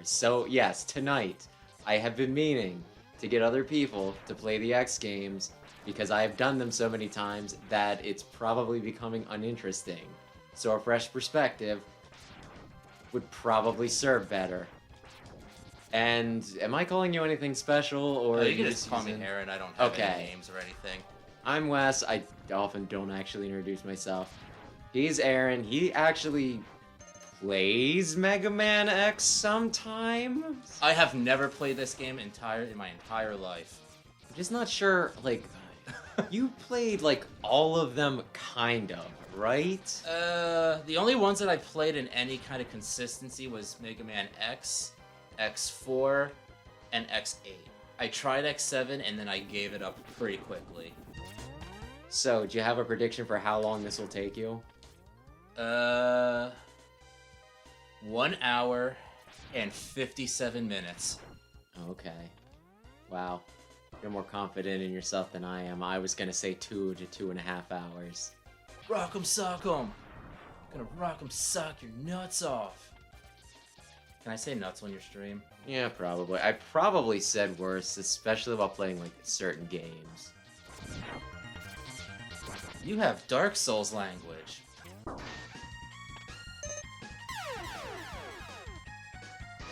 hours. So yes, tonight I have been meaning to get other people to play the X games because I have done them so many times that it's probably becoming uninteresting. So a fresh perspective would probably serve better. And am I calling you anything special, or you can just call me using... Aaron. I don't have Okay. any names or anything. I'm Wes. I often don't actually introduce myself. He's Aaron. He actually plays Mega Man X sometimes. I have never played this game in my entire life. I'm just not sure, like, you played, like, all of them, kind of, right? The only ones that I played in any kind of consistency was Mega Man X, X4, and X8. I tried X7 and then I gave it up pretty quickly. So, do you have a prediction for how long this will take you? 1 hour and 57 minutes. Okay. Wow. You're more confident in yourself than I am. I was gonna say 2 to 2.5 hours. Rock'em sock'em! Gonna rock'em sock your nuts off. Can I say nuts on your stream? Yeah, probably. I probably said worse, especially while playing, like, certain games. You have Dark Souls language. I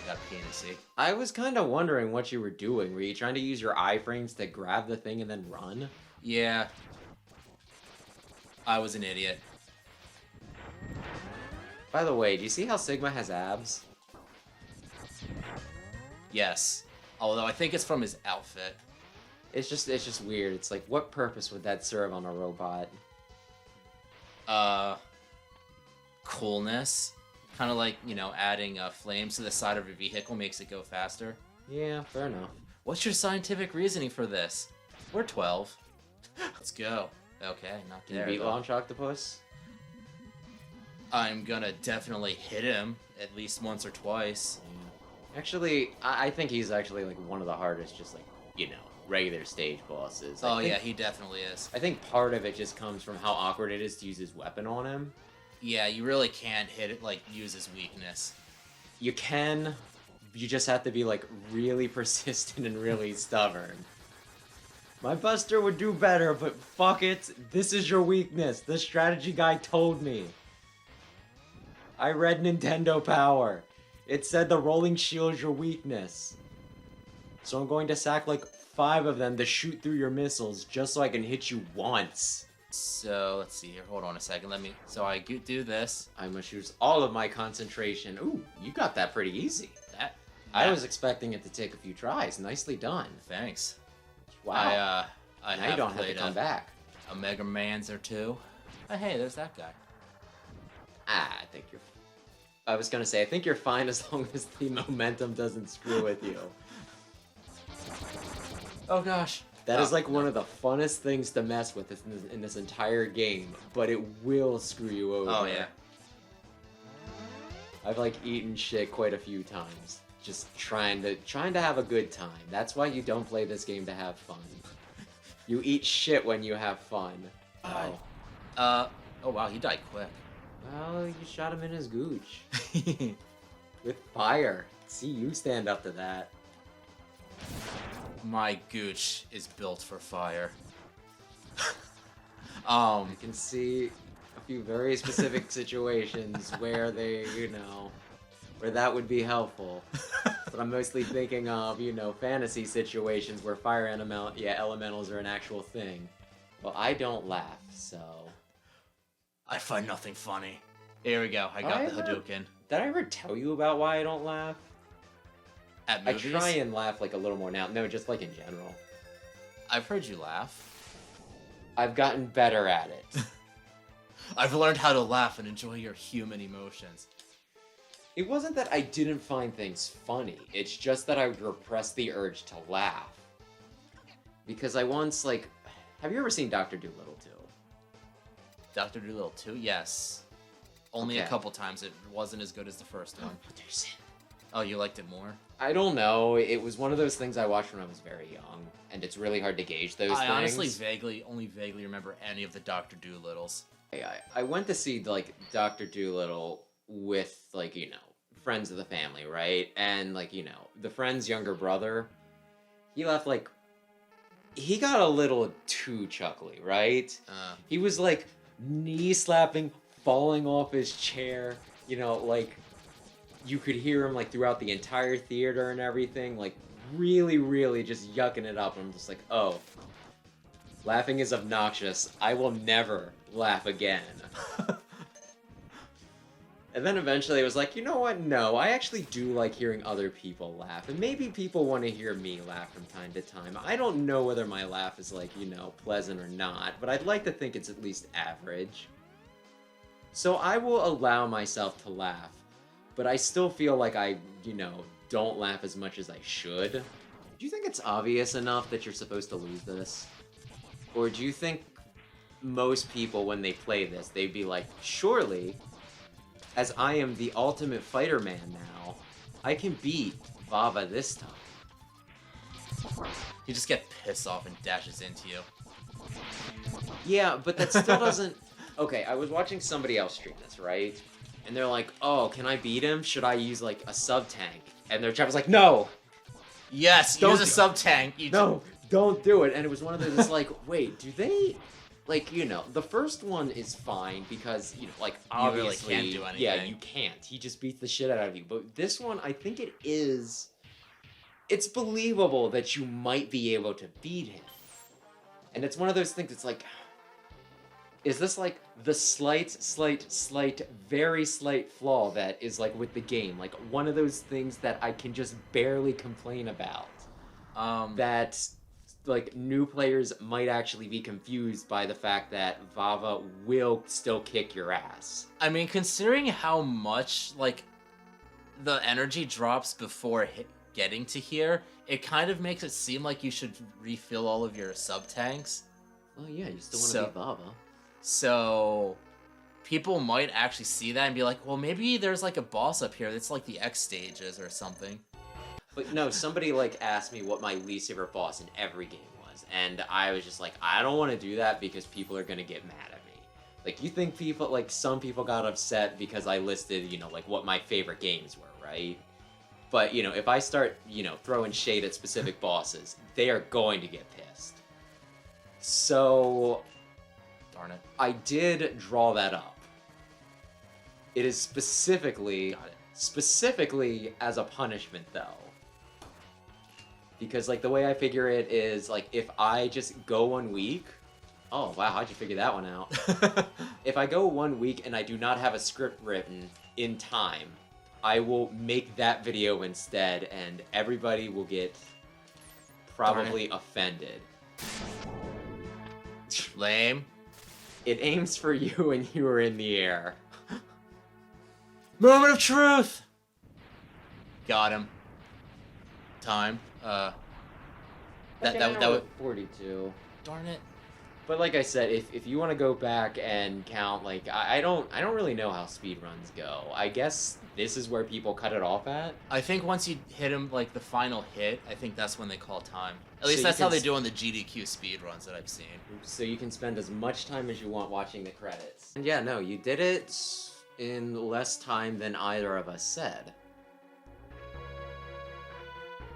got penisy. I was kind of wondering what you were doing. Were you trying to use your iframes to grab the thing and then run? Yeah. I was an idiot. By the way, do you see how Sigma has abs? Yes. Although I think it's from his outfit. It's just weird. It's like, what purpose would that serve on a robot? Coolness. Kind of like, you know, adding flames to the side of a vehicle makes it go faster. Yeah, fair enough. What's your scientific reasoning for this? We're 12. Let's go. Okay, not Can you there. beat though. Launch Octopus? I'm gonna definitely hit him at least once or twice. Yeah. Actually, I think he's actually, like, one of the hardest, just, like, you know, regular stage bosses. Oh yeah, he definitely is. I think part of it just comes from how awkward it is to use his weapon on him. Yeah, you really can't hit it, like, use his weakness. You can, you just have to be, like, really persistent and really stubborn. My buster would do better, but fuck it, this is your weakness. The strategy guy told me. I read Nintendo Power. It said the rolling shield is your weakness. So I'm going to sack like 5 of them to shoot through your missiles just so I can hit you once. So, let's see here. Hold on a second. So I do this. I must use all of my concentration. Ooh, you got that pretty easy. I that- was expecting it to take a few tries. Nicely done. Thanks. Wow. I now you don't have to come back. a Mega Man's or two. Oh, hey, there's that guy. I think you're... I was gonna say, I think you're fine as long as the momentum doesn't screw with you. Oh gosh. That is like one of the funnest things to mess with in this entire game, but it will screw you over. Oh yeah. I've like eaten shit quite a few times, just trying to have a good time. That's why you don't play this game to have fun. You eat shit when you have fun. Oh wow, he died quick. Well, you shot him in his gooch with fire. See, you stand up to that. My gooch is built for fire. I can see a few very specific situations where where that would be helpful. But I'm mostly thinking of, fantasy situations where fire elementals are an actual thing. Well, I don't laugh, so... I find nothing funny. Here we go. I got the Hadouken. Did I ever tell you about why I don't laugh? At movies? I try and laugh like a little more now. No, just like in general. I've heard you laugh. I've gotten better at it. I've learned how to laugh and enjoy your human emotions. It wasn't that I didn't find things funny. It's just that I would repress the urge to laugh. Because I once, have you ever seen Dr. Dolittle 2? Dr. Dolittle 2? Yes. Only a Okay. couple times. It wasn't as good as the first one. But there's it. Oh, you liked it more? I don't know. It was one of those things I watched when I was very young, and it's really hard to gauge those things. I honestly only vaguely remember any of the Dr. Dolittles. I went to see, Dr. Dolittle with, friends of the family, right? And like, you know, the friend's younger brother, he left like he got a little too chuckly, right? He was like knee slapping, falling off his chair, you know, like you could hear him like throughout the entire theater and everything, like really, really just yucking it up. I'm just like, oh, laughing is obnoxious. I will never laugh again. And then eventually it was like, you know what? No, I actually do like hearing other people laugh. And maybe people want to hear me laugh from time to time. I don't know whether my laugh is like, you know, pleasant or not, but I'd like to think it's at least average. So I will allow myself to laugh, but I still feel like I, you know, don't laugh as much as I should. Do you think it's obvious enough that you're supposed to lose this? Or do you think most people, when they play this, they'd be like, surely, as I am the ultimate fighter man now, I can beat Vava this time. You just get pissed off and dashes into you. Yeah, but that still doesn't... Okay, I was watching somebody else stream this, right? And they're like, oh, can I beat him? Should I use, like, a sub-tank? And their chat was like, no! Yes, Don't use a sub-tank. No, don't do it. And it was one of those, like, wait, do they... Like, you know, the first one is fine because, you know, like, obviously... You really can't do anything. Yeah, you can't. He just beats the shit out of you. But this one, I think it is... It's believable that you might be able to beat him. And it's one of those things, it's like... Is this, like, the very slight flaw that is, like, with the game? Like, one of those things that I can just barely complain about. That... like, new players might actually be confused by the fact that Vava will still kick your ass. I mean, considering how much, like, the energy drops before getting to here, it kind of makes it seem like you should refill all of your sub-tanks. Oh yeah, you still want to beat Vava. So, people might actually see that and be like, well, maybe there's, like, a boss up here that's, like, the X stages or something. But no, somebody, like, asked me what my least favorite boss in every game was, and I was just like, I don't want to do that because people are gonna get mad at me. Like, you think people, like, some people got upset because I listed, you know, like, what my favorite games were, right? But, you know, if I start, you know, throwing shade at specific bosses, they are going to get pissed. So... Darn it. I did draw that up. It is specifically... Got it. Specifically as a punishment, though. Because, like, the way I figure it is, like, if I just go 1 week... Oh, wow, how'd you figure that one out? If I go 1 week and I do not have a script written in time, I will make that video instead, and everybody will get probably offended. Lame. It aims for you and you are in the air. Moment of truth! Got him. Time. That would... 42. Darn it. But like I said, if you want to go back and count, like, I don't really know how speedruns go. I guess this is where people cut it off at? I think once you hit him, like, the final hit, I think that's when they call time. At So least you that's can how they do on the GDQ speedruns that I've seen. So you can spend as much time as you want watching the credits. And yeah, no, you did it in less time than either of us said.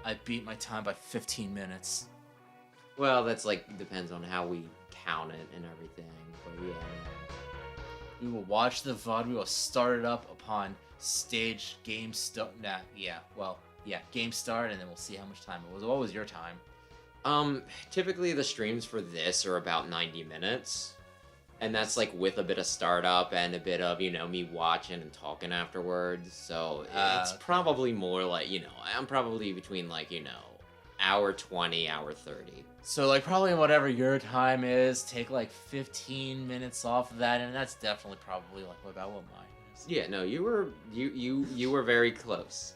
I beat my time by 15 minutes. Well, that's like, depends on how we count it and everything, but yeah. We will watch the VOD, we will start it up upon stage game start. Game start, and then we'll see how much time it was. What was your time? Typically the streams for this are about 90 minutes. And that's like with a bit of startup and a bit of, you know, me watching and talking afterwards. So it's probably more like, you know, I'm probably between like, you know, hour 20, hour 30. So like probably whatever your time is, take like 15 minutes off of that, and that's definitely probably like about what mine is. Yeah, no, you were very close.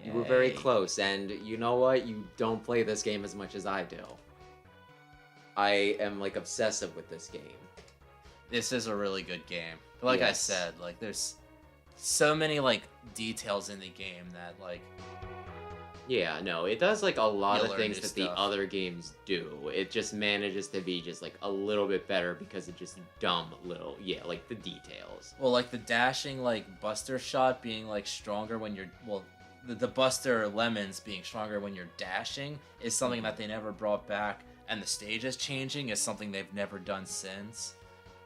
You were very close, and you know what? You don't play this game as much as I do. I am, like, obsessive with this game. This is a really good game. Like Yes. I said, like, there's so many, like, details in the game that, like, Yeah, no, it does like a lot You'll of learn things new that the stuff. other games do. It just manages to be just like a little bit better because of just dumb little, yeah, like the details. Well, like the dashing, like Buster shot being like stronger when you're the Buster lemons being stronger when you're dashing is something that they never brought back, and the stage is changing is something they've never done since.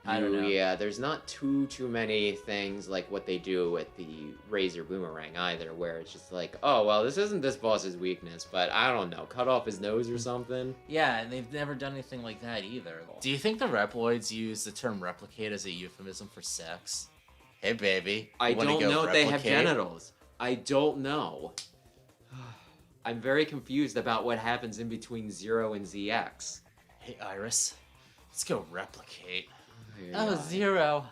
I don't know. Yeah, there's not too many things like what they do with the Razor Boomerang either, where it's just like, oh well, this isn't this boss's weakness, but I don't know, cut off his nose or something. Yeah, and they've never done anything like that either. Do you think the Reploids use the term replicate as a euphemism for sex? Hey, baby. I you wanna don't go know if they have replicate? genitals. I don't know. I'm very confused about what happens in between Zero and ZX. Hey, Iris. Let's go replicate. Yeah. Oh, Zero.